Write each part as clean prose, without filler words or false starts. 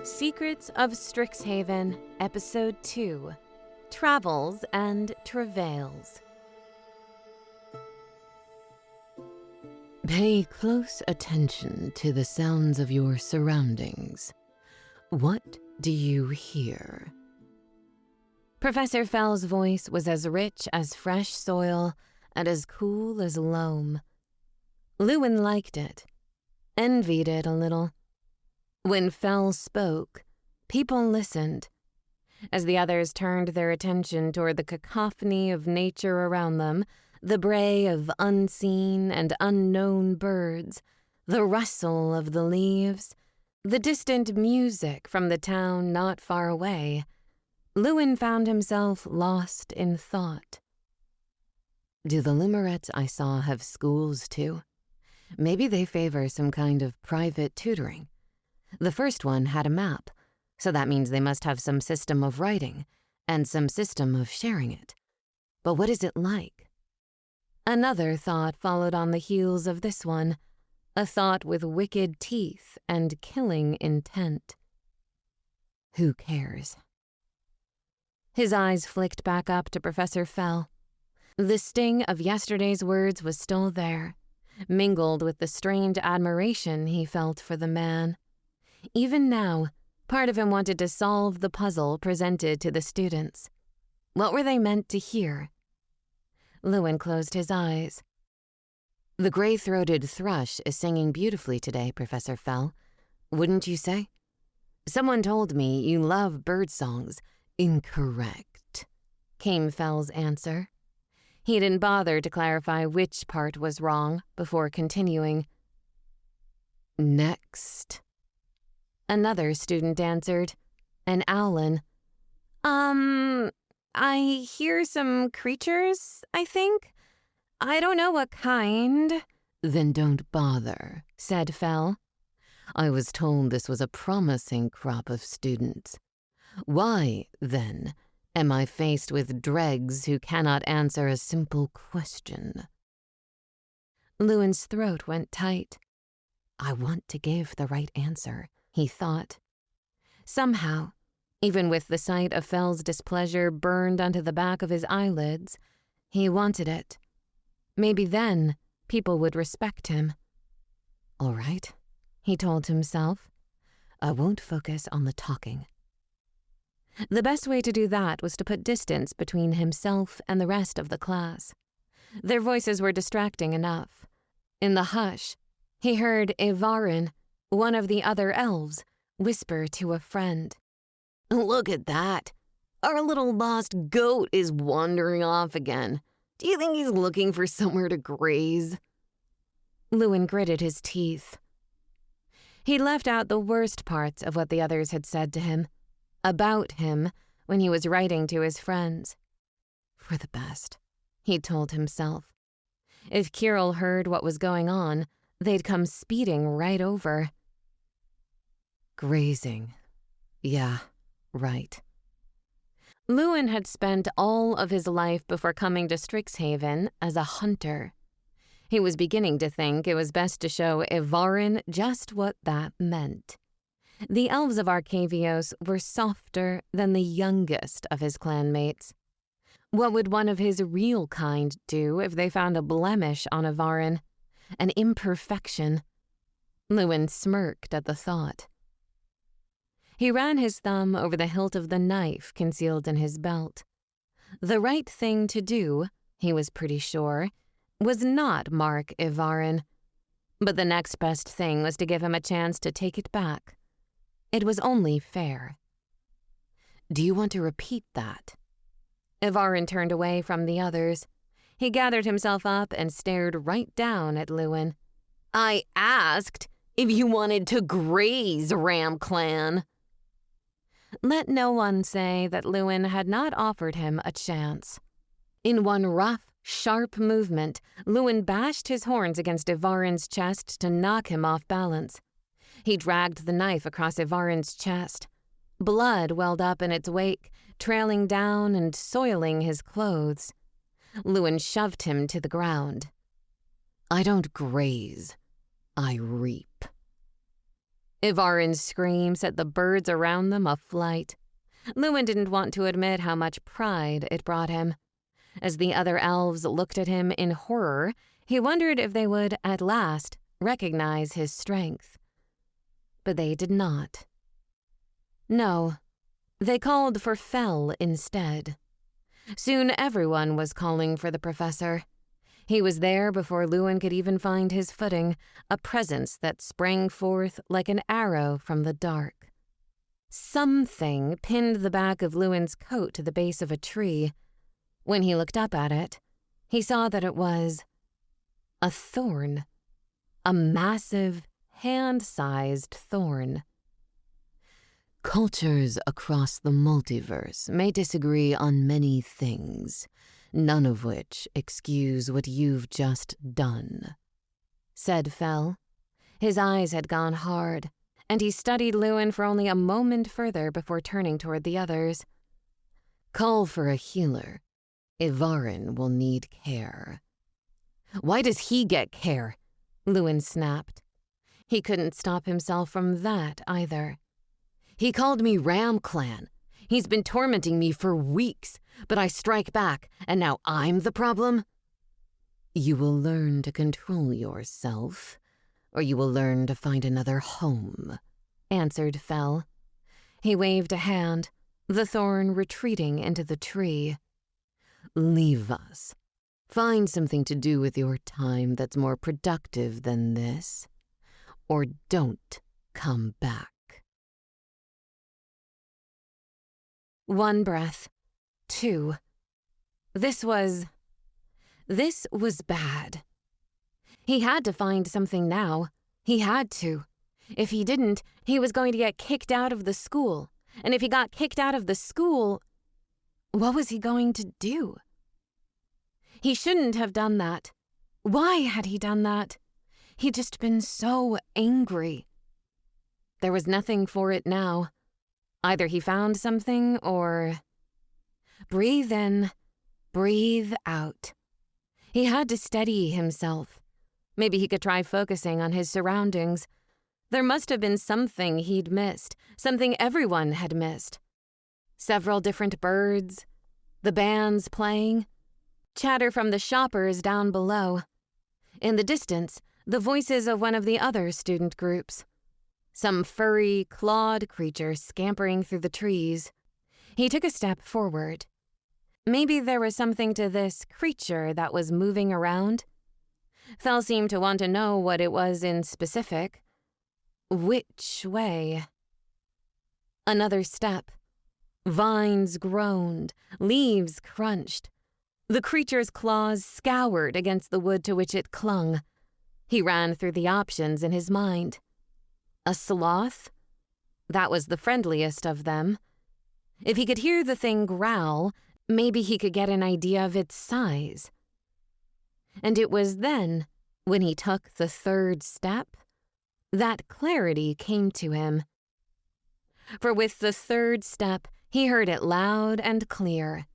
Secrets of Strixhaven, Episode 2, Travails and Travails. Pay close attention to the sounds of your surroundings. What do you hear? Professor Fel's voice was as rich as fresh soil and as cool as loam. Luen liked it, envied it a little. When Fel spoke, people listened. As the others turned their attention toward the cacophony of nature around them, the bray of unseen and unknown birds, the rustle of the leaves, the distant music from the town not far away, Luen found himself lost in thought. Do the Limerets I saw have schools too? Maybe they favor some kind of private tutoring. The first one had a map, so that means they must have some system of writing and some system of sharing it. But what is it like? Another thought followed on the heels of this one, a thought with wicked teeth and killing intent. Who cares? His eyes flicked back up to Professor Fel. The sting of yesterday's words was still there, mingled with the strange admiration he felt for the man. Even now, part of him wanted to solve the puzzle presented to the students. What were they meant to hear? Luen closed his eyes. The gray-throated thrush is singing beautifully today, Professor Fel. Wouldn't you say? Someone told me you love bird songs. Incorrect, came Fel's answer. He didn't bother to clarify which part was wrong before continuing. Next. Another student answered, an owlin. I hear some creatures, I think. I don't know what kind. Then don't bother, said Fel. I was told this was a promising crop of students. Why, then, am I faced with dregs who cannot answer a simple question? Luen's throat went tight. I want to give the right answer, he thought. Somehow, even with the sight of Fel's displeasure burned onto the back of his eyelids, he wanted it. Maybe then people would respect him. All right, he told himself. I won't focus on the talking. The best way to do that was to put distance between himself and the rest of the class. Their voices were distracting enough. In the hush, he heard Evarin, one of the other elves, whisper to a friend. Look at that. Our little lost goat is wandering off again. Do you think he's looking for somewhere to graze? Luen gritted his teeth. He left out the worst parts of what the others had said to him, about him, when he was writing to his friends. For the best, he told himself. If Kirill heard what was going on, they'd come speeding right over. Grazing. Yeah, right. Luen had spent all of his life before coming to Strixhaven as a hunter. He was beginning to think it was best to show Evarin just what that meant. The elves of Arcavios were softer than the youngest of his clanmates. What would one of his real kind do if they found a blemish on Evarin, an imperfection? Luen smirked at the thought. He ran his thumb over the hilt of the knife concealed in his belt. The right thing to do, he was pretty sure, was not mark Evarin. But the next best thing was to give him a chance to take it back. It was only fair. Do you want to repeat that? Evarin turned away from the others. He gathered himself up and stared right down at Luen. I asked if you wanted to graze, Ram Clan. Let no one say that Luen had not offered him a chance. In one rough, sharp movement, Luen bashed his horns against Evarin's chest to knock him off balance. He dragged the knife across Evarin's chest. Blood welled up in its wake, trailing down and soiling his clothes. Luen shoved him to the ground. I don't graze. I reap. Ivarin's scream set the birds around them aflight. Luen didn't want to admit how much pride it brought him. As the other elves looked at him in horror, he wondered if they would, at last, recognize his strength. But they did not. No, they called for Fel instead. Soon everyone was calling for the professor. He was there before Luen could even find his footing, a presence that sprang forth like an arrow from the dark. Something pinned the back of Lewin's coat to the base of a tree. When he looked up at it, he saw that it was a thorn, a massive, hand-sized thorn. Cultures across the multiverse may disagree on many things, none of which excuse what you've just done, said Fel. His eyes had gone hard, and he studied Luen for only a moment further before turning toward the others. Call for a healer. Ivarin will need care. Why does he get care? Luen snapped. He couldn't stop himself from that either. He called me Ram Clan. He's been tormenting me for weeks, but I strike back, and now I'm the problem? You will learn to control yourself, or you will learn to find another home, answered Fel. He waved a hand, the thorn retreating into the tree. Leave us. Find something to do with your time that's more productive than this, or don't come back. 1 breath. 2. This was bad. He had to find something now. He had to. If he didn't, he was going to get kicked out of the school. And if he got kicked out of the school, what was he going to do? He shouldn't have done that. Why had he done that? He'd just been so angry. There was nothing for it now. Either he found something or... Breathe in, breathe out. He had to steady himself. Maybe he could try focusing on his surroundings. There must have been something he'd missed, something everyone had missed. Several different birds, the bands playing, chatter from the shoppers down below. In the distance, the voices of one of the other student groups. Some furry, clawed creature scampering through the trees. He took a step forward. Maybe there was something to this creature that was moving around. Fel seemed to want to know what it was in specific. Which way? Another step. Vines groaned, leaves crunched. The creature's claws scoured against the wood to which it clung. He ran through the options in his mind. A sloth? That was the friendliest of them. If he could hear the thing growl, maybe he could get an idea of its size. And it was then, when he took the 3rd step, that clarity came to him. For with the 3rd step, he heard it loud and clear.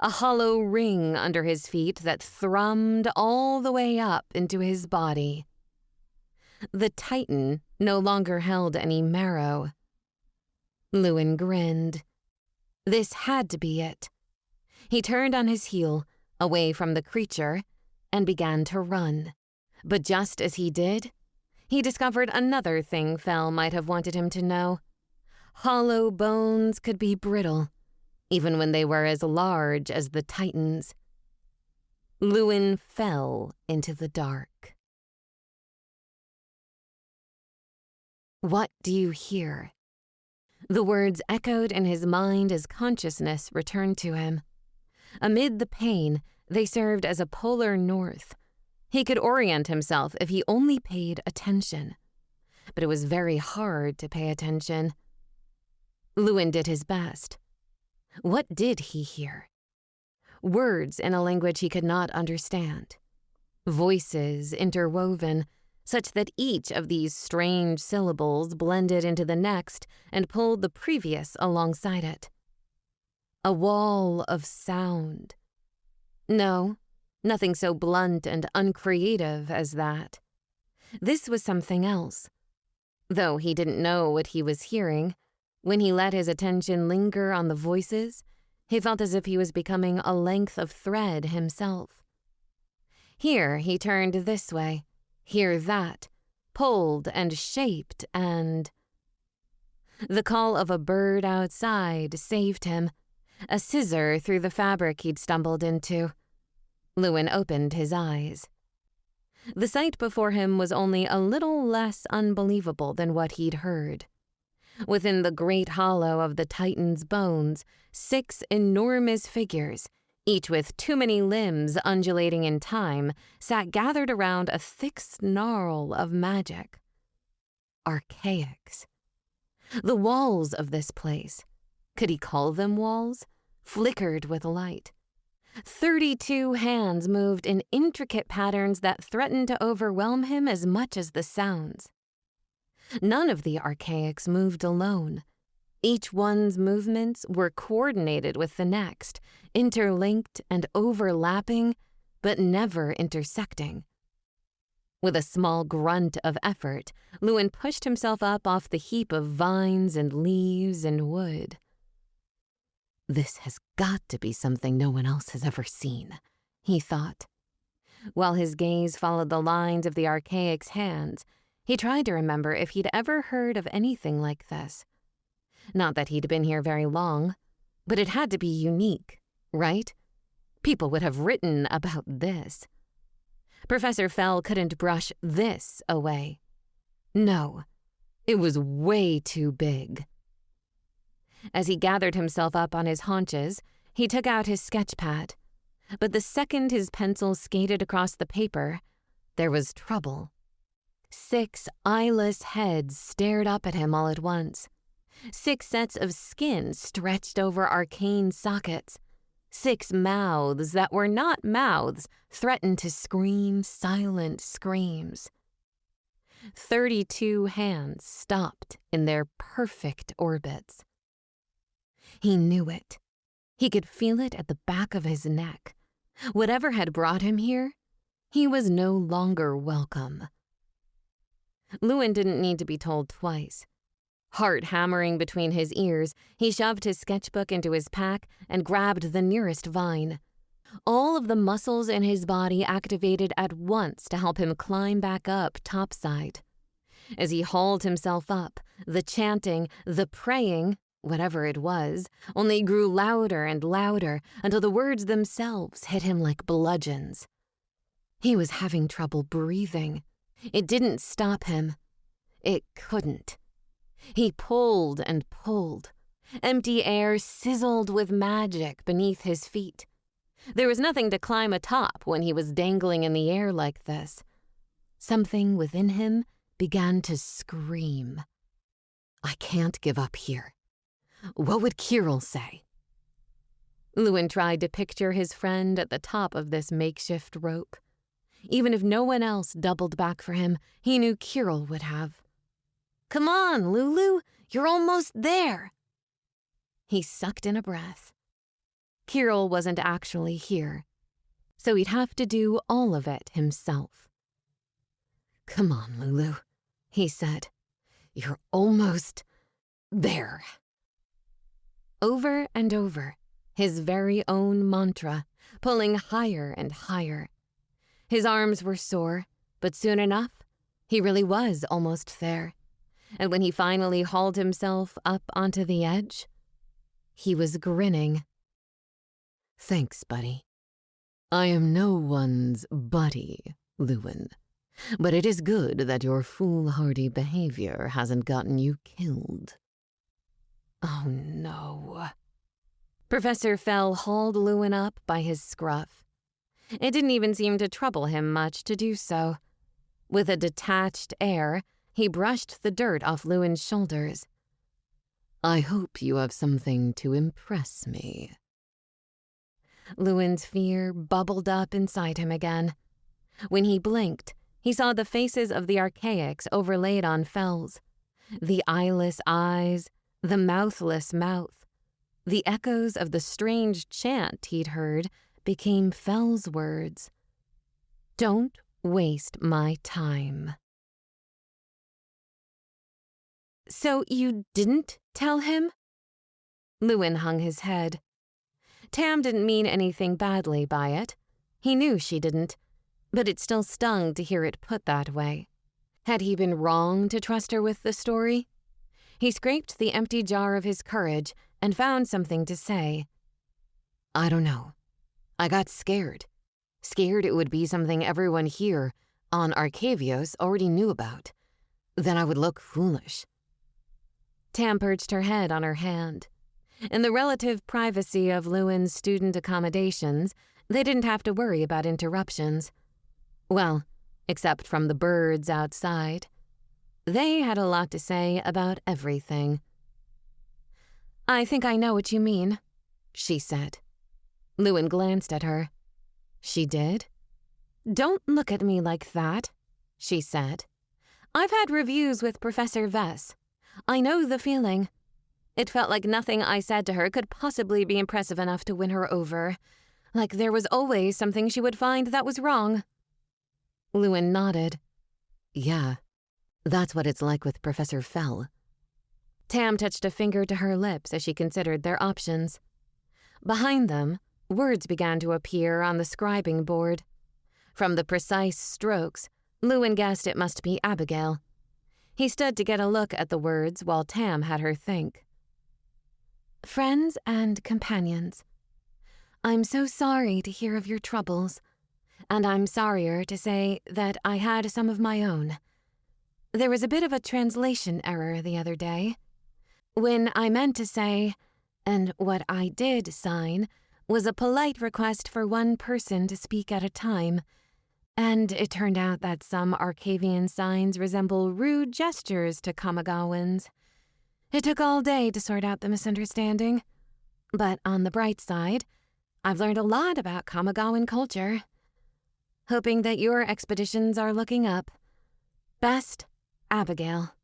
A hollow ring under his feet that thrummed all the way up into his body. The Titan no longer held any marrow. Luen grinned. This had to be it. He turned on his heel, away from the creature, and began to run. But just as he did, he discovered another thing Fel might have wanted him to know. Hollow bones could be brittle, even when they were as large as the Titans. Luen fell into the dark. What do you hear? The words echoed in his mind as consciousness returned to him. Amid the pain, they served as a polar north. He could orient himself if he only paid attention. But it was very hard to pay attention. Luen did his best. What did he hear? Words in a language he could not understand. Voices interwoven, such that each of these strange syllables blended into the next and pulled the previous alongside it. A wall of sound. No, nothing so blunt and uncreative as that. This was something else. Though he didn't know what he was hearing, when he let his attention linger on the voices, he felt as if he was becoming a length of thread himself. Here he turned this way, here that, pulled and shaped and... The call of a bird outside saved him, a scissor through the fabric he'd stumbled into. Luen opened his eyes. The sight before him was only a little less unbelievable than what he'd heard. Within the great hollow of the Titan's bones, 6 enormous figures, each with too many limbs undulating in time, sat gathered around a thick snarl of magic. Archaics. The walls of this place, could he call them walls, flickered with light. 32 hands moved in intricate patterns that threatened to overwhelm him as much as the sounds. None of the archaics moved alone. Each one's movements were coordinated with the next, interlinked and overlapping, but never intersecting. With a small grunt of effort, Luen pushed himself up off the heap of vines and leaves and wood. This has got to be something no one else has ever seen, he thought. While his gaze followed the lines of the archaic's hands, he tried to remember if he'd ever heard of anything like this. Not that he'd been here very long, but it had to be unique, right? People would have written about this. Professor Fel couldn't brush this away. No, it was way too big. As he gathered himself up on his haunches, he took out his sketch pad. But the second his pencil skated across the paper, there was trouble. 6 eyeless heads stared up at him all at once. 6 sets of skin stretched over arcane sockets. 6 mouths that were not mouths threatened to scream silent screams. 32 hands stopped in their perfect orbits. He knew it. He could feel it at the back of his neck. Whatever had brought him here, he was no longer welcome. Luen didn't need to be told twice. Heart hammering between his ears, he shoved his sketchbook into his pack and grabbed the nearest vine. All of the muscles in his body activated at once to help him climb back up topside. As he hauled himself up, the chanting, the praying, whatever it was, only grew louder and louder until the words themselves hit him like bludgeons. He was having trouble breathing. It didn't stop him. It couldn't. He pulled and pulled. Empty air sizzled with magic beneath his feet. There was nothing to climb atop when he was dangling in the air like this. Something within him began to scream. I can't give up here. What would Kirill say? Luen tried to picture his friend at the top of this makeshift rope. Even if no one else doubled back for him, he knew Kirill would have. Come on, Lulu, you're almost there. He sucked in a breath. Kirill wasn't actually here, so he'd have to do all of it himself. Come on, Lulu, he said. You're almost there. Over and over, his very own mantra, pulling higher and higher. His arms were sore, but soon enough, he really was almost there. And when he finally hauled himself up onto the edge, he was grinning. Thanks, buddy. I am no one's buddy, Luen, but it is good that your foolhardy behavior hasn't gotten you killed. Oh, no. Professor Fel hauled Luen up by his scruff. It didn't even seem to trouble him much to do so. With a detached air, he brushed the dirt off Luen's shoulders. I hope you have something to impress me. Luen's fear bubbled up inside him again. When he blinked, he saw the faces of the archaics overlaid on Fel's. The eyeless eyes, the mouthless mouth. The echoes of the strange chant he'd heard became Fel's words. Don't waste my time. So you didn't tell him? Luen hung his head. Tam didn't mean anything badly by it. He knew she didn't, but it still stung to hear it put that way. Had he been wrong to trust her with the story? He scraped the empty jar of his courage and found something to say. I don't know. I got scared. Scared it would be something everyone here on Arcavios already knew about. Then I would look foolish. Tam perched her head on her hand. In the relative privacy of Lewin's student accommodations, they didn't have to worry about interruptions. Well, except from the birds outside. They had a lot to say about everything. I think I know what you mean, she said. Luen glanced at her. She did? Don't look at me like that, she said. I've had reviews with Professor Vess. I know the feeling. It felt like nothing I said to her could possibly be impressive enough to win her over. Like there was always something she would find that was wrong. Luen nodded. Yeah, that's what it's like with Professor Fel. Tam touched a finger to her lips as she considered their options. Behind them, words began to appear on the scribing board. From the precise strokes, Luen guessed it must be Abigail. He stood to get a look at the words while Tam had her think. Friends and companions. I'm so sorry to hear of your troubles, and I'm sorrier to say that I had some of my own. There was a bit of a translation error the other day. When I meant to say, and what I did sign, was a polite request for one person to speak at a time, and it turned out that some Arcavian signs resemble rude gestures to Kamigawans. It took all day to sort out the misunderstanding. But on the bright side, I've learned a lot about Kamigawan culture. Hoping that your expeditions are looking up. Best, Abigail.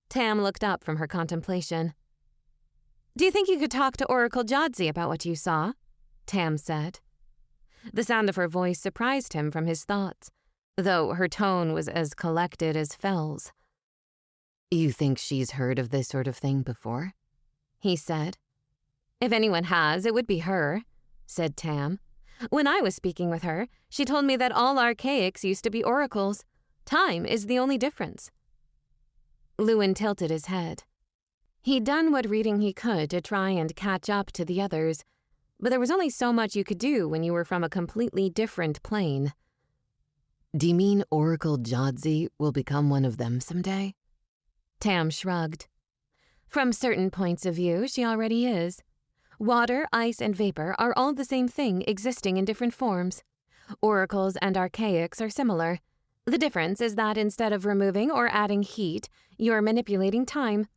Tam looked up from her contemplation. Do you think you could talk to Oracle Jodzi about what you saw? Tam said. The sound of her voice surprised him from his thoughts, though her tone was as collected as Fel's. You think she's heard of this sort of thing before? He said. If anyone has, it would be her, said Tam. When I was speaking with her, she told me that all archaics used to be oracles. Time is the only difference. Luen tilted his head. He'd done what reading he could to try and catch up to the others, but there was only so much you could do when you were from a completely different plane. Do you mean Oracle Jodzi will become one of them someday? Tam shrugged. From certain points of view, she already is. Water, ice, and vapor are all the same thing existing in different forms. Oracles and archaics are similar. The difference is that instead of removing or adding heat, you're manipulating time.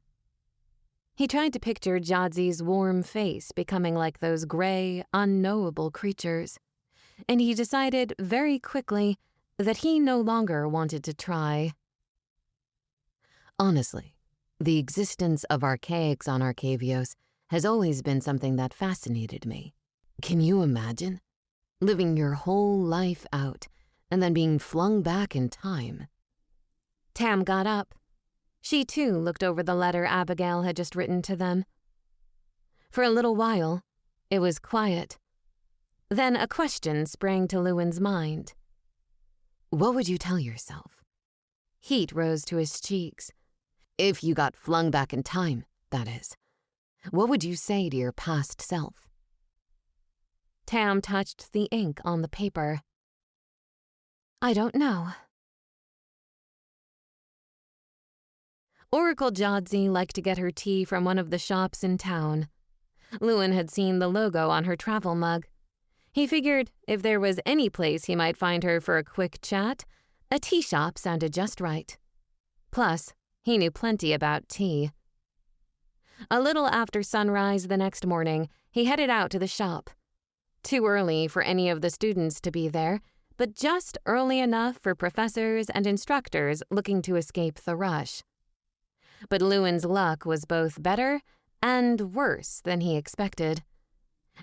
He tried to picture Jodzi's warm face becoming like those gray, unknowable creatures, and he decided very quickly that he no longer wanted to try. Honestly, the existence of archaics on Arcavios has always been something that fascinated me. Can you imagine? Living your whole life out and then being flung back in time. Tam got up. She too looked over the letter Abigail had just written to them. For a little while, it was quiet. Then a question sprang to Lewin's mind. What would you tell yourself? Heat rose to his cheeks. If you got flung back in time, that is. What would you say to your past self? Tam touched the ink on the paper. I don't know. Oracle Jodzi liked to get her tea from one of the shops in town. Luen had seen the logo on her travel mug. He figured if there was any place he might find her for a quick chat, a tea shop sounded just right. Plus, he knew plenty about tea. A little after sunrise the next morning, he headed out to the shop. Too early for any of the students to be there, but just early enough for professors and instructors looking to escape the rush. But Lewin's luck was both better and worse than he expected.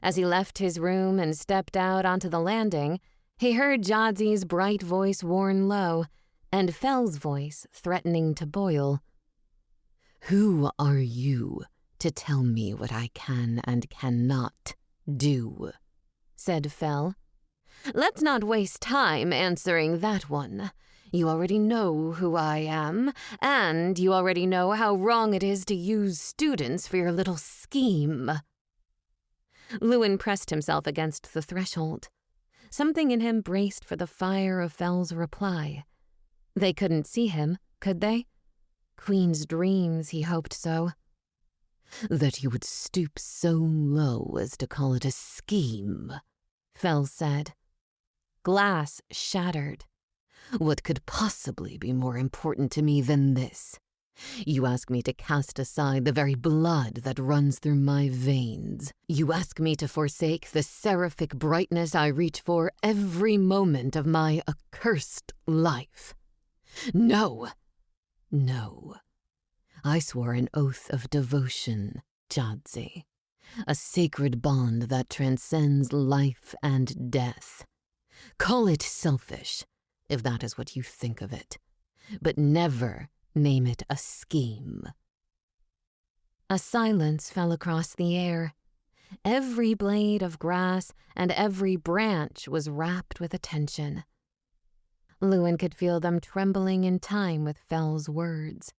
As he left his room and stepped out onto the landing, he heard Jodzi's bright voice warn low, and Fel's voice threatening to boil. Who are you to tell me what I can and cannot do? Said Fel. Let's not waste time answering that one. You already know who I am, and you already know how wrong it is to use students for your little scheme. Luen pressed himself against the threshold. Something in him braced for the fire of Fel's reply. They couldn't see him, could they? Queen's dreams, he hoped so. That you would stoop so low as to call it a scheme, Fel said. Glass shattered. What could possibly be more important to me than this? You ask me to cast aside the very blood that runs through my veins. You ask me to forsake the seraphic brightness I reach for every moment of my accursed life. No, no. I swore an oath of devotion, Jadzi, a sacred bond that transcends life and death. Call it selfish, if that is what you think of it, but never name it a scheme. A silence fell across the air. Every blade of grass and every branch was wrapped with attention. Luen could feel them trembling in time with Fel's words.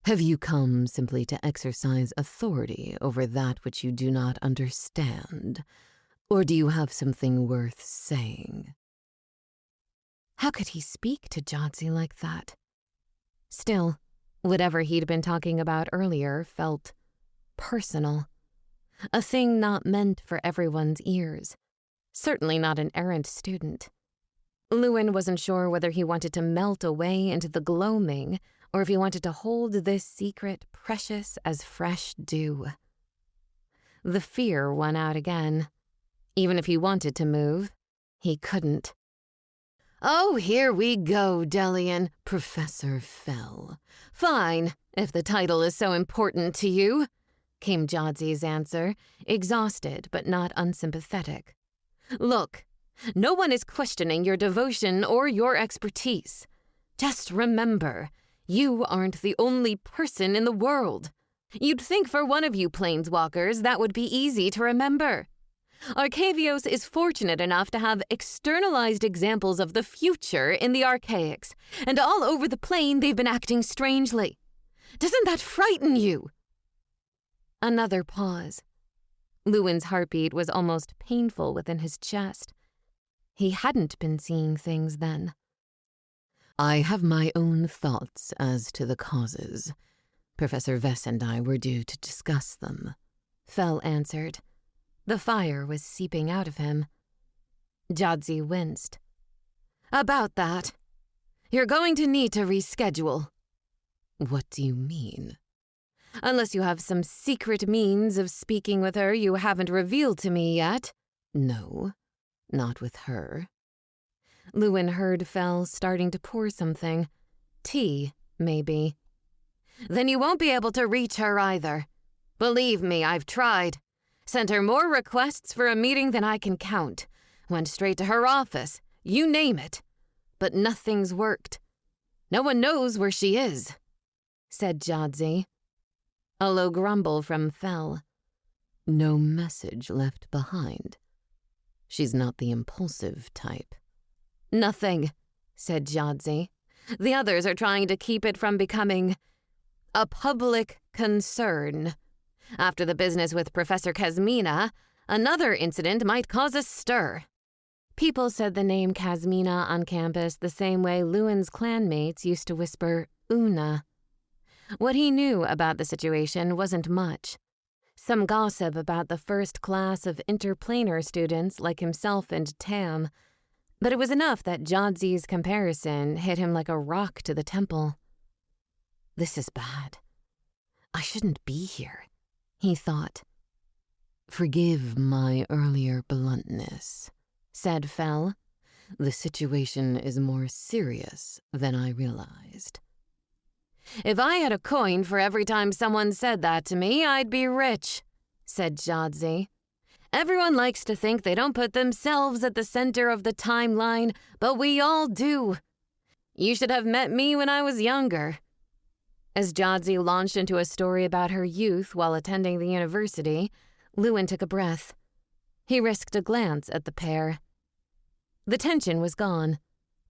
Have you come simply to exercise authority over that which you do not understand, or do you have something worth saying? How could he speak to Jadzi like that? Still, whatever he'd been talking about earlier felt personal. A thing not meant for everyone's ears. Certainly not an errant student. Luen wasn't sure whether he wanted to melt away into the gloaming or if he wanted to hold this secret precious as fresh dew. The fear won out again. Even if he wanted to move, he couldn't. Oh, here we go, Delian, Professor Fel. Fine, if the title is so important to you, came Jadzi's answer, exhausted but not unsympathetic. Look, no one is questioning your devotion or your expertise. Just remember, you aren't the only person in the world. You'd think for one of you planeswalkers that would be easy to remember. Arcavios is fortunate enough to have externalized examples of the future in the archaics, and all over the plane they've been acting strangely. Doesn't that frighten you? Another pause. Lewin's heartbeat was almost painful within his chest. He hadn't been seeing things then. I have my own thoughts as to the causes. Professor Vess and I were due to discuss them, Fel answered. The fire was seeping out of him. Jadzi winced. About that. You're going to need to reschedule. What do you mean? Unless you have some secret means of speaking with her you haven't revealed to me yet. No, not with her. Luen heard Fel starting to pour something. Tea, maybe. Then you won't be able to reach her either. Believe me, I've tried. Sent her more requests for a meeting than I can count. Went straight to her office, you name it. But nothing's worked. No one knows where she is, said Jadzi. A low grumble from Fel. No message left behind. She's not the impulsive type. Nothing, said Jadzi. The others are trying to keep it from becoming a public concern. After the business with Professor Kazmina, another incident might cause a stir. People said the name Kazmina on campus the same way Lewin's clanmates used to whisper Una. What he knew about the situation wasn't much. Some gossip about the first class of interplanar students like himself and Tam, but it was enough that Jadzi's comparison hit him like a rock to the temple. This is bad. I shouldn't be here, he thought. Forgive my earlier bluntness, said Fel. The situation is more serious than I realized. If I had a coin for every time someone said that to me, I'd be rich, said Jadzi. Everyone likes to think they don't put themselves at the center of the timeline, but we all do. You should have met me when I was younger. As Jodzi launched into a story about her youth while attending the university, Luen took a breath. He risked a glance at the pair. The tension was gone.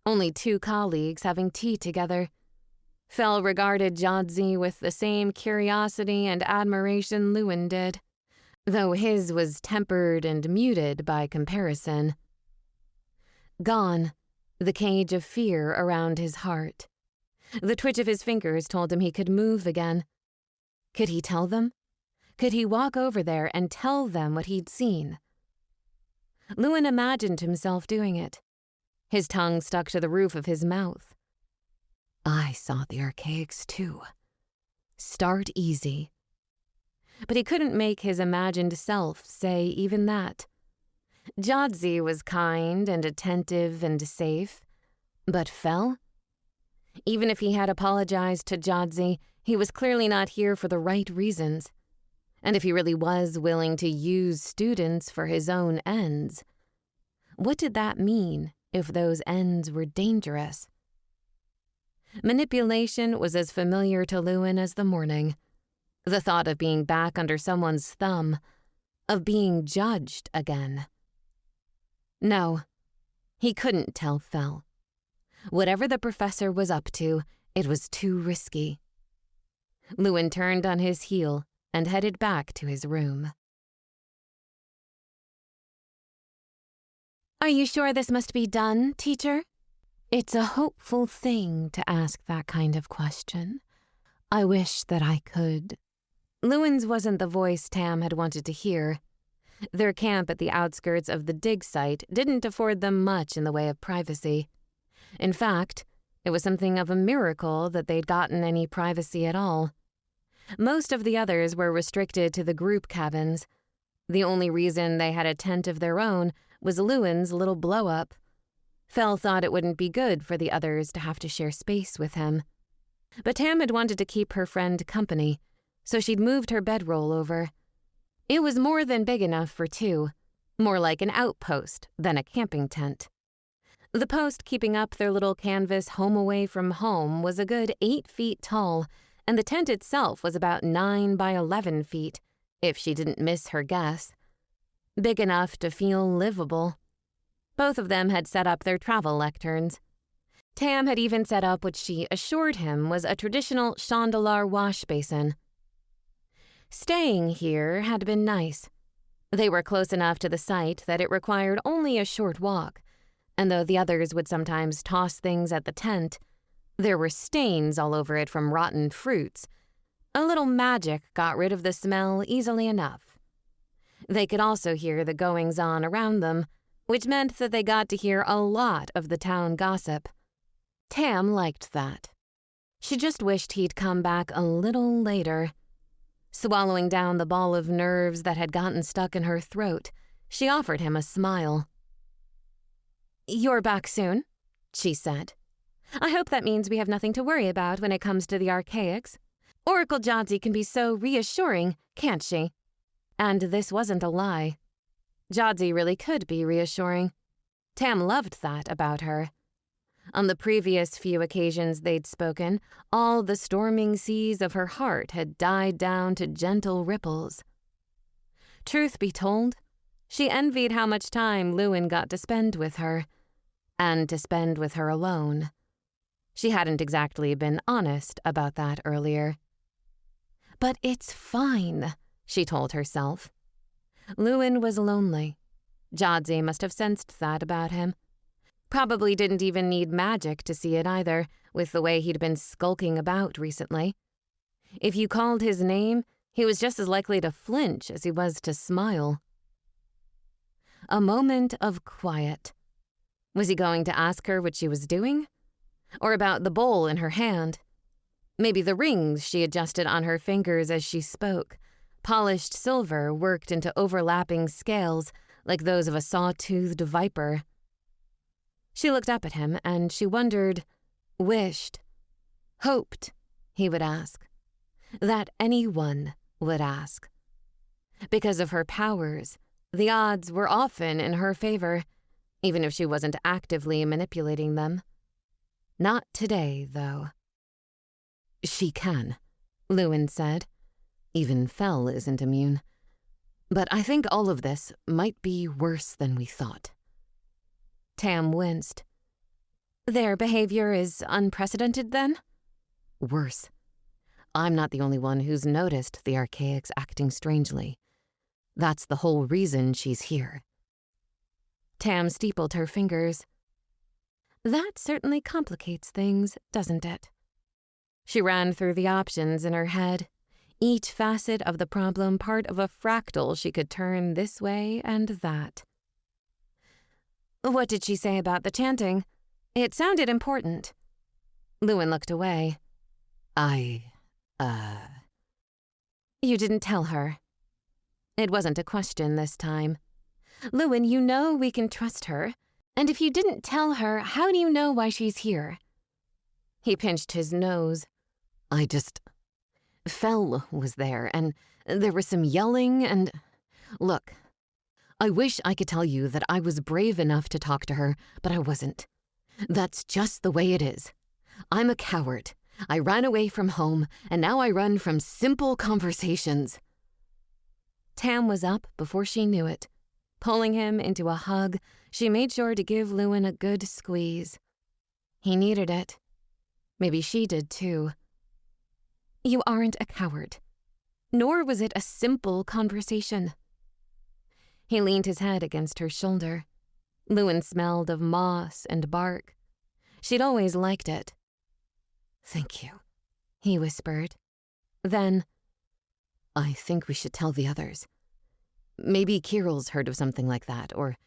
Only two colleagues having tea together. Fel regarded Jodzi with the same curiosity and admiration Luen did, though his was tempered and muted by comparison. Gone, the cage of fear around his heart. The twitch of his fingers told him he could move again. Could he tell them? Could he walk over there and tell them what he'd seen? Luen imagined himself doing it. His tongue stuck to the roof of his mouth. I saw the archaics too. Start easy. But he couldn't make his imagined self say even that. Jodzi was kind and attentive and safe, but Fel? Even if he had apologized to Jodzi, he was clearly not here for the right reasons. And if he really was willing to use students for his own ends, what did that mean if those ends were dangerous? Manipulation was as familiar to Luen as the morning. The thought of being back under someone's thumb, of being judged again. No, he couldn't tell Fel. Whatever the professor was up to, it was too risky. Luen turned on his heel and headed back to his room. Are you sure this must be done, teacher? It's a hopeful thing to ask that kind of question. I wish that I could. Luen's wasn't the voice Tam had wanted to hear. Their camp at the outskirts of the dig site didn't afford them much in the way of privacy. In fact, it was something of a miracle that they'd gotten any privacy at all. Most of the others were restricted to the group cabins. The only reason they had a tent of their own was Luen's little blow-up. Fel thought it wouldn't be good for the others to have to share space with him. But Tam had wanted to keep her friend company, so she'd moved her bedroll over. It was more than big enough for two, more like an outpost than a camping tent. The post keeping up their little canvas home away from home was a good 8 feet tall, and the tent itself was about 9 by 11 feet, if she didn't miss her guess. Big enough to feel livable. Both of them had set up their travel lecterns. Tam had even set up what she assured him was a traditional chandelier wash basin. Staying here had been nice. They were close enough to the site that it required only a short walk, and though the others would sometimes toss things at the tent, there were stains all over it from rotten fruits. A little magic got rid of the smell easily enough. They could also hear the goings-on around them, which meant that they got to hear a lot of the town gossip. Tam liked that. She just wished he'd come back a little later. Swallowing down the ball of nerves that had gotten stuck in her throat, she offered him a smile. "You're back soon," she said. "I hope that means we have nothing to worry about when it comes to the archaics. Oracle Jodzi can be so reassuring, can't she?" And this wasn't a lie. Jodzi really could be reassuring. Tam loved that about her. On the previous few occasions they'd spoken, all the storming seas of her heart had died down to gentle ripples. Truth be told, she envied how much time Luen got to spend with her, and to spend with her alone. She hadn't exactly been honest about that earlier. But it's fine, she told herself. Luen was lonely. Jodzi must have sensed that about him. Probably didn't even need magic to see it either, with the way he'd been skulking about recently. If you called his name, he was just as likely to flinch as he was to smile. A moment of quiet. Was he going to ask her what she was doing? Or about the bowl in her hand? Maybe the rings she adjusted on her fingers as she spoke, polished silver worked into overlapping scales like those of a saw-toothed viper. She looked up at him and she wondered, wished, hoped he would ask. That anyone would ask. Because of her powers, the odds were often in her favor, even if she wasn't actively manipulating them. Not today, though. She can, Luen said. Even Fel isn't immune. But I think all of this might be worse than we thought. Tam winced. Their behavior is unprecedented, then? Worse. I'm not the only one who's noticed the archaics acting strangely. That's the whole reason she's here. Tam steepled her fingers. That certainly complicates things, doesn't it? She ran through the options in her head, each facet of the problem part of a fractal she could turn this way and that. What did she say about the chanting? It sounded important. Luen looked away. You didn't tell her. It wasn't a question this time. Luen, you know we can trust her. And if you didn't tell her, how do you know why she's here? He pinched his nose. Fel was there, and there was some yelling and... Look, I wish I could tell you that I was brave enough to talk to her, but I wasn't. That's just the way it is. I'm a coward. I ran away from home, and now I run from simple conversations. Tam was up before she knew it. Pulling him into a hug, she made sure to give Luen a good squeeze. He needed it. Maybe she did too. You aren't a coward. Nor was it a simple conversation. He leaned his head against her shoulder. Luen smelled of moss and bark. She'd always liked it. Thank you, he whispered. Then, I think we should tell the others. Maybe Kirill's heard of something like that, or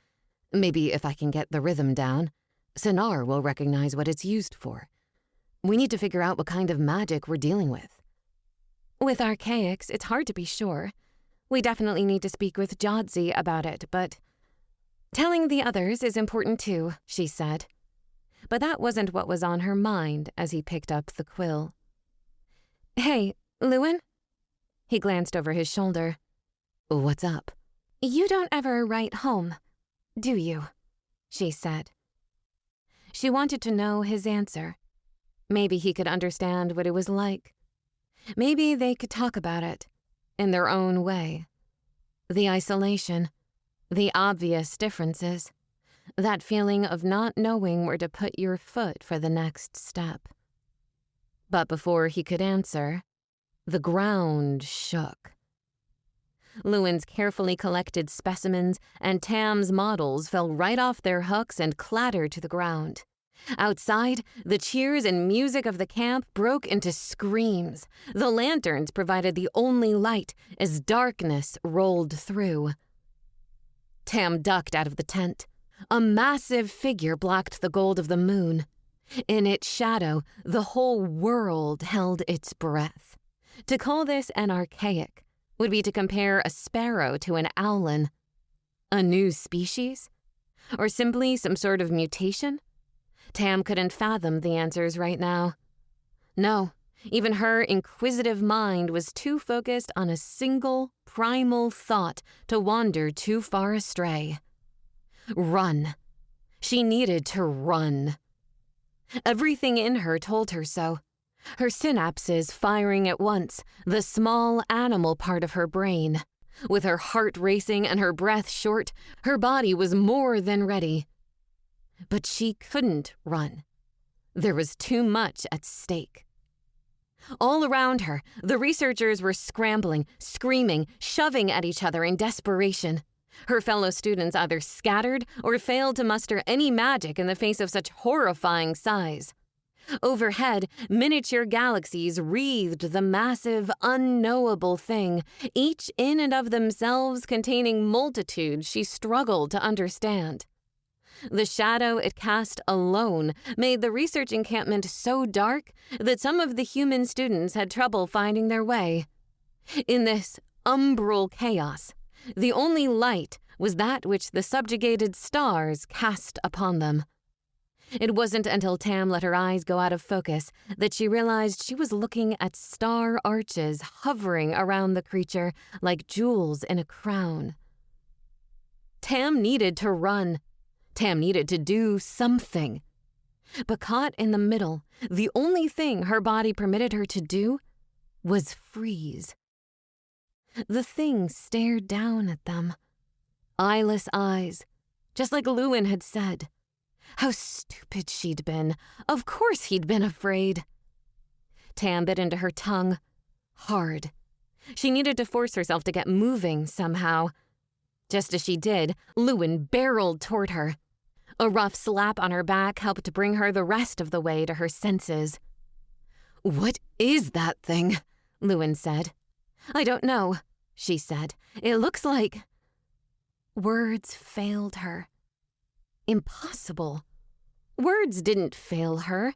maybe if I can get the rhythm down, Sonar will recognize what it's used for. We need to figure out what kind of magic we're dealing with. With archaics, it's hard to be sure. We definitely need to speak with Jodzi about it, but... Telling the others is important too, she said. But that wasn't what was on her mind as he picked up the quill. Hey, Luen? He glanced over his shoulder. What's up? You don't ever write home, do you? She said. She wanted to know his answer. Maybe he could understand what it was like. Maybe they could talk about it, in their own way. The isolation, the obvious differences, that feeling of not knowing where to put your foot for the next step. But before he could answer, the ground shook. Luen's carefully collected specimens and Tam's models fell right off their hooks and clattered to the ground. Outside, the cheers and music of the camp broke into screams. The lanterns provided the only light as darkness rolled through. Tam ducked out of the tent. A massive figure blocked the gold of the moon. In its shadow, the whole world held its breath. To call this an archaic would be to compare a sparrow to an owlin. A new species? Or simply some sort of mutation? Tam couldn't fathom the answers right now. No, even her inquisitive mind was too focused on a single, primal thought to wander too far astray. Run. She needed to run. Everything in her told her so. Her synapses firing at once, the small animal part of her brain. With her heart racing and her breath short, her body was more than ready. But she couldn't run. There was too much at stake. All around her, the researchers were scrambling, screaming, shoving at each other in desperation. Her fellow students either scattered or failed to muster any magic in the face of such horrifying size. Overhead, miniature galaxies wreathed the massive, unknowable thing, each in and of themselves containing multitudes she struggled to understand. The shadow it cast alone made the research encampment so dark that some of the human students had trouble finding their way. In this umbral chaos, the only light was that which the subjugated stars cast upon them. It wasn't until Tam let her eyes go out of focus that she realized she was looking at star arches hovering around the creature like jewels in a crown. Tam needed to run. Tam needed to do something. But caught in the middle, the only thing her body permitted her to do was freeze. The thing stared down at them. Eyeless eyes, just like Luen had said. How stupid she'd been. Of course he'd been afraid. Tam bit into her tongue. Hard. She needed to force herself to get moving somehow. Just as she did, Luen barreled toward her. A rough slap on her back helped bring her the rest of the way to her senses. "What is that thing?" Luen said. "I don't know," she said. "It looks like—" Words failed her. Impossible. Words didn't fail her.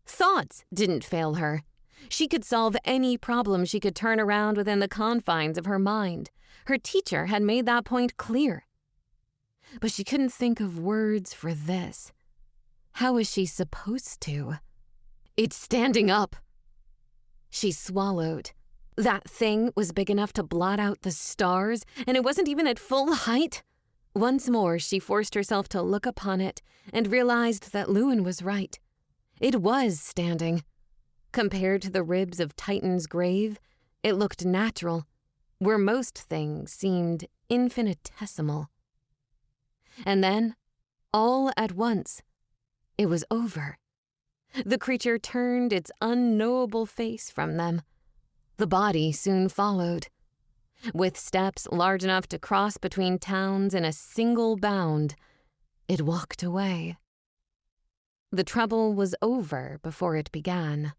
Thoughts didn't fail her. She could solve any problem she could turn around within the confines of her mind. Her teacher had made that point clear. But she couldn't think of words for this. How was she supposed to? "It's standing up." She swallowed. That thing was big enough to blot out the stars, and it wasn't even at full height. Once more, she forced herself to look upon it and realized that Luen was right. It was standing. Compared to the ribs of Titan's grave, it looked natural, where most things seemed infinitesimal. And then, all at once, it was over. The creature turned its unknowable face from them. The body soon followed. With steps large enough to cross between towns in a single bound, it walked away. The trouble was over before it began.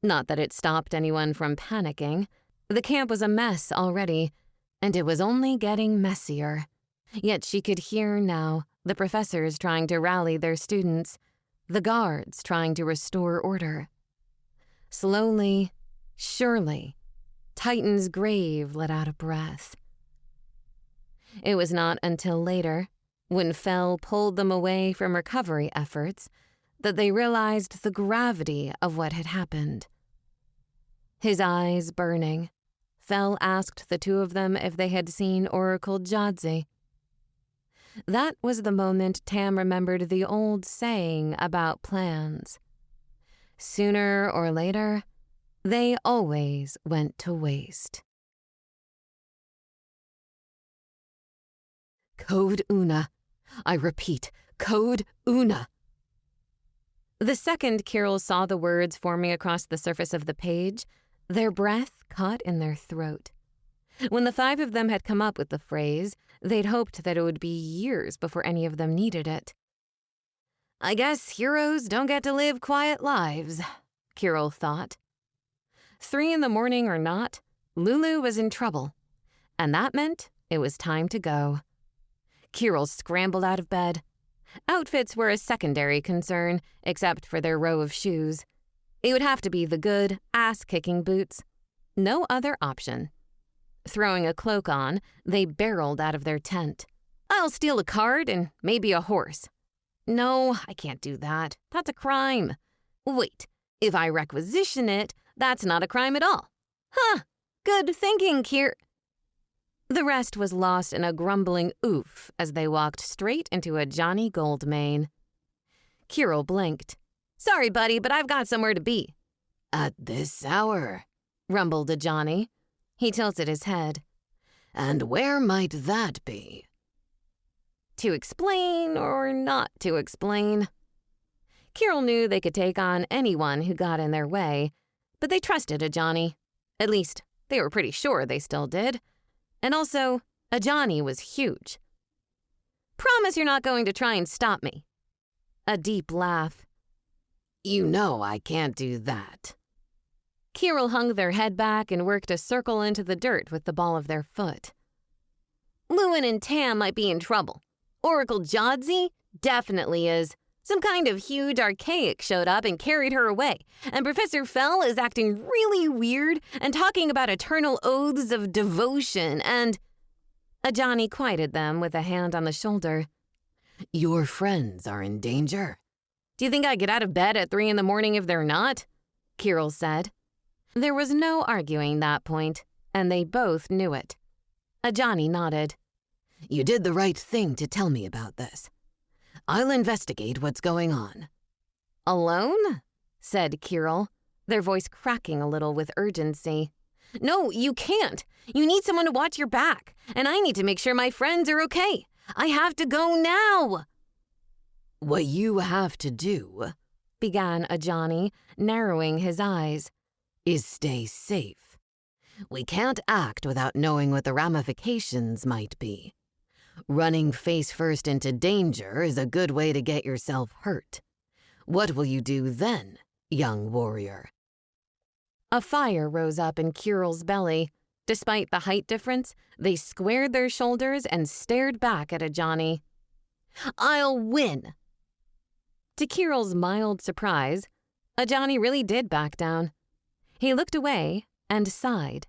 Not that it stopped anyone from panicking. The camp was a mess already, and it was only getting messier. Yet she could hear now the professors trying to rally their students, the guards trying to restore order. Slowly, surely, Titan's grave let out a breath. It was not until later, when Fel pulled them away from recovery efforts, that they realized the gravity of what had happened. His eyes burning, Fel asked the two of them if they had seen Oracle Jadzi. That was the moment Tam remembered the old saying about plans. Sooner or later, they always went to waste. Code Una. I repeat, Code Una. The second Kirill saw the words forming across the surface of the page, their breath caught in their throat. When the five of them had come up with the phrase, they'd hoped that it would be years before any of them needed it. I guess heroes don't get to live quiet lives, Kirill thought. 3 a.m. or not, Lulu was in trouble, and that meant it was time to go. Kirill scrambled out of bed. Outfits were a secondary concern, except for their row of shoes. It would have to be the good, ass-kicking boots. No other option. Throwing a cloak on, they barreled out of their tent. I'll steal a cart and maybe a horse. No, I can't do that. That's a crime. Wait, if I requisition it, that's not a crime at all. Huh, good thinking, The rest was lost in a grumbling oof as they walked straight into a Johnny Goldmane. Kirill blinked. Sorry, buddy, but I've got somewhere to be. At this hour, rumbled a Johnny. He tilted his head. And where might that be? To explain or not to explain? Kirill knew they could take on anyone who got in their way, but they trusted a Johnny. At least, they were pretty sure they still did. And also, a Johnny was huge. Promise you're not going to try and stop me. A deep laugh. You know I can't do that. Kirill hung their head back and worked a circle into the dirt with the ball of their foot. Luen and Tam might be in trouble. Oracle Jadzi definitely is. Some kind of huge archaic showed up and carried her away, and Professor Fel is acting really weird and talking about eternal oaths of devotion and... A Johnny quieted them with a hand on the shoulder. Your friends are in danger. Do you think I get out of bed at 3 a.m. if they're not? Kirill said. There was no arguing that point, and they both knew it. A Johnny nodded. You did the right thing to tell me about this. I'll investigate what's going on. Alone? Said Kirill, their voice cracking a little with urgency. No, you can't. You need someone to watch your back, and I need to make sure my friends are okay. I have to go now. What you have to do, began Ajani, narrowing his eyes, is stay safe. We can't act without knowing what the ramifications might be. Running face first into danger is a good way to get yourself hurt. What will you do then, young warrior? A fire rose up in Kirill's belly. Despite the height difference, they squared their shoulders and stared back at Ajani. I'll win! To Kirill's mild surprise, Ajani really did back down. He looked away and sighed.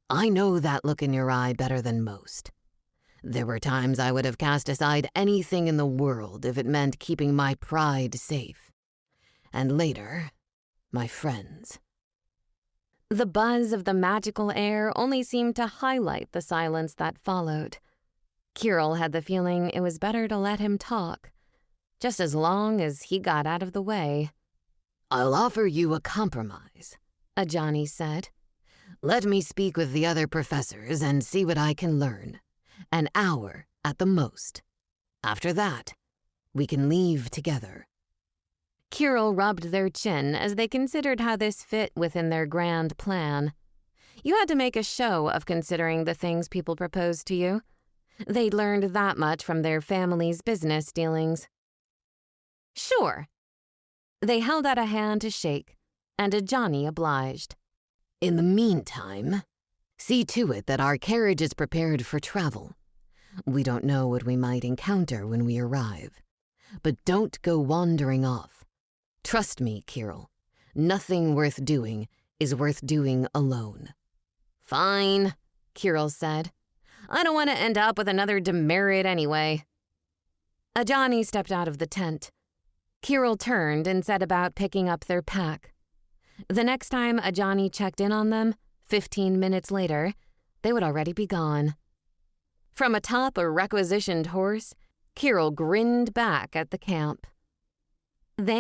I know that look in your eye better than most. There were times I would have cast aside anything in the world if it meant keeping my pride safe. And later, my friends. The buzz of the magical air only seemed to highlight the silence that followed. Kirill had the feeling it was better to let him talk, just as long as he got out of the way. I'll offer you a compromise, Ajani said. Let me speak with the other professors and see what I can learn. An hour at the most. After that, we can leave together. Kirill rubbed their chin as they considered how this fit within their grand plan. You had to make a show of considering the things people proposed to you. They'd learned that much from their family's business dealings. Sure. They held out a hand to shake, and Ajani obliged. In the meantime, see to it that our carriage is prepared for travel. We don't know what we might encounter when we arrive. But don't go wandering off. Trust me, Kirill. Nothing worth doing is worth doing alone. Fine, Kirill said. I don't want to end up with another demerit anyway. Ajani stepped out of the tent. Kirill turned and set about picking up their pack. The next time Ajani checked in on them, 15 minutes later, they would already be gone. From atop a requisitioned horse, Kirill grinned back at the camp.